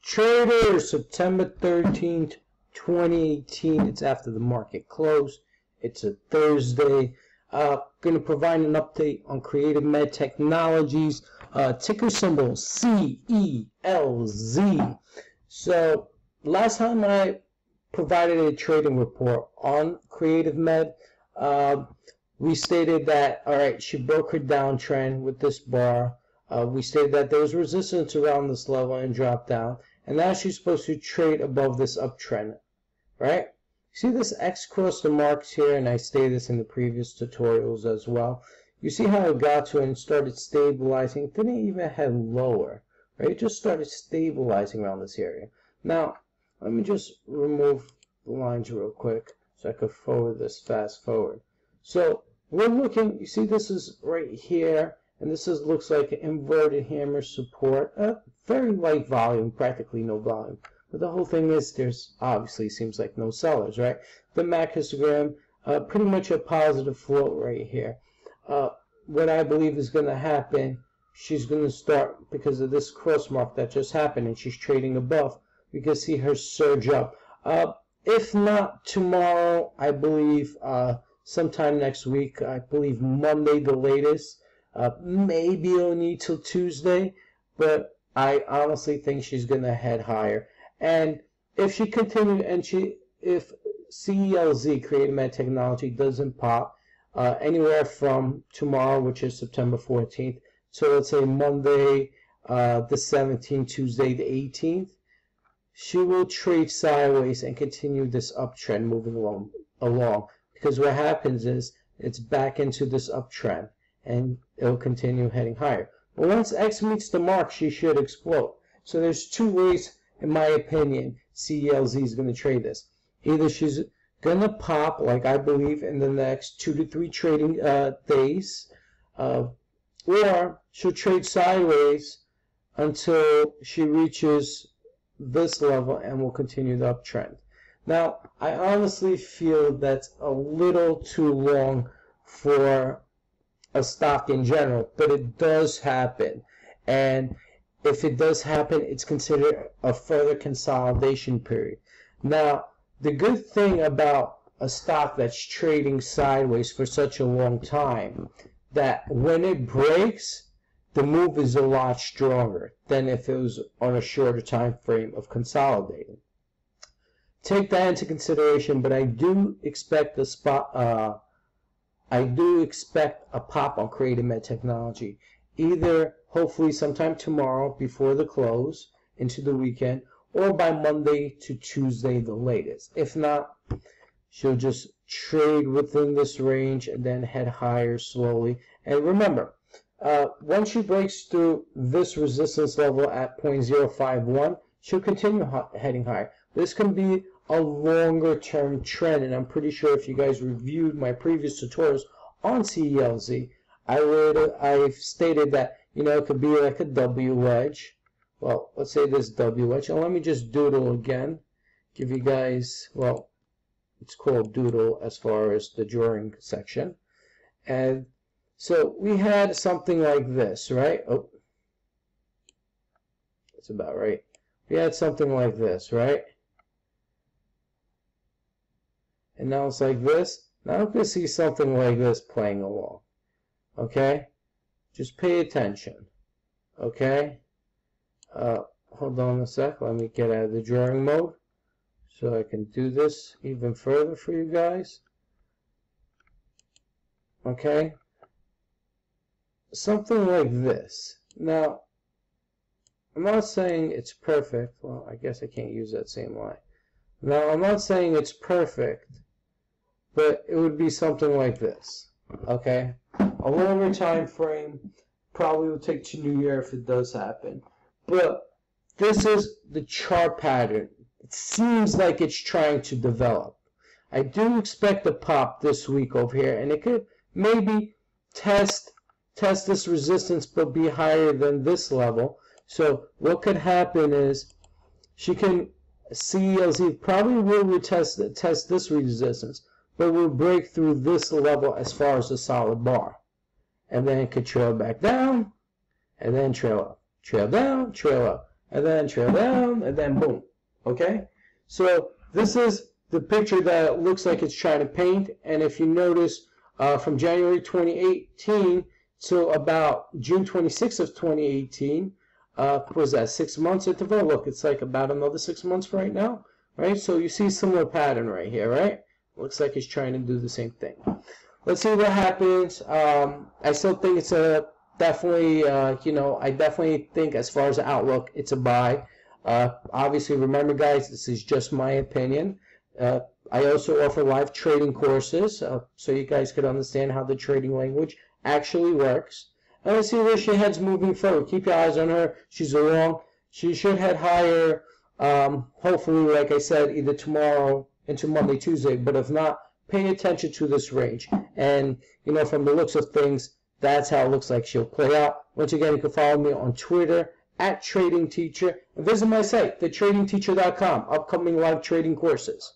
Traders, September 13th, 2018. It's after the market closed. It's a Thursday. Going to provide an update on Creative Med Technologies. Ticker symbol CELZ. So last time I provided a trading report on Creative Med, we stated that, all right, she broke her downtrend with this bar. We stated that there was resistance around this level and dropped down. And now she's supposed to trade above this uptrend, right? See this X cross the marks here, and I stated this in the previous tutorials as well. You see how it got to and started stabilizing. It didn't even head lower, right? It just started stabilizing around this area. Now, let me just remove the lines real quick so I could forward this fast forward. So we're looking, you see this is right here, and this looks like an inverted hammer support. Very light volume, practically no volume. But the whole thing is there's obviously seems like no sellers, right? The MAC histogram, pretty much a positive float right here. What I believe is going to happen, she's going to start, because of this cross mark that just happened, and she's trading above, we can see her surge up. If not tomorrow, I believe sometime next week, I believe Monday the latest. Maybe it'll need till Tuesday, but I honestly think she's going to head higher. And if she continues, and if CELZ, Creative Med Technology, doesn't pop anywhere from tomorrow, which is September 14th, so let's say Monday the 17th, Tuesday the 18th, she will trade sideways and continue this uptrend moving along. Because what happens is it's back into this uptrend, and it'll continue heading higher. But once X meets the mark, she should explode. So there's two ways, in my opinion, CELZ is going to trade this. Either she's going to pop, like I believe, in the next 2 to 3 trading days, or she'll trade sideways until she reaches this level and will continue the uptrend. Now, I honestly feel that's a little too long for a stock in general, but it does happen. And if it does happen, it's considered a further consolidation period. Now, the good thing about a stock that's trading sideways for such a long time, that when it breaks, the move is a lot stronger than if it was on a shorter time frame of consolidating. Take that into consideration, but I do expect a pop on Creative Med Technology, either hopefully sometime tomorrow before the close into the weekend, or by Monday to Tuesday the latest. If not, she'll just trade within this range and then head higher slowly. And remember, once she breaks through this resistance level at 0.051, she'll continue heading higher. This can be a longer term trend, and I'm pretty sure if you guys reviewed my previous tutorials on CELZ, I've stated that, you know, it could be like a W wedge. Well, let's say this W wedge, and let me just doodle again, give you guys, well, it's called doodle as far as the drawing section. And so we had something like this, right? Oh, that's about right. We had something like this, right? And now it's like this. Now I'm going to see something like this playing along. Okay? Just pay attention. Okay? Hold on a sec. Let me get out of the drawing mode so I can do this even further for you guys. Okay? Something like this. Now, I'm not saying it's perfect. Well, I guess I can't use that same line. Now, I'm not saying it's perfect, but it would be something like this. Okay? A longer time frame, probably will take to New Year if it does happen. But this is the chart pattern. It seems like it's trying to develop. I do expect a pop this week over here, and it could maybe test this resistance but be higher than this level. So what could happen is she can, CELZ probably will test this resistance, but will break through this level as far as the solid bar. And then it could trail back down, and then trail up, trail down, trail up. and then trail down, and then boom. Okay? So this is the picture that it looks like it's trying to paint. And if you notice, from January 2018 to about June 26th of 2018, what was that, 6 months interval? Look, it's like about another 6 months right now, right? So you see a similar pattern right here, right? Looks like it's trying to do the same thing. Let's see what happens. I still think it's a definitely, I definitely think as far as the outlook, it's a buy. Obviously, remember, guys, this is just my opinion. I also offer live trading courses, so you guys could understand how the trading language actually works. And let's see where she heads moving forward. Keep your eyes on her. She's a long. She should head higher, hopefully, like I said, either tomorrow into Monday, Tuesday. But if not, pay attention to this range. And, from the looks of things, that's how it looks like she'll play out. Once again, you can follow me on Twitter @TradingTeacher, and visit my site, thetradingteacher.com, upcoming live trading courses.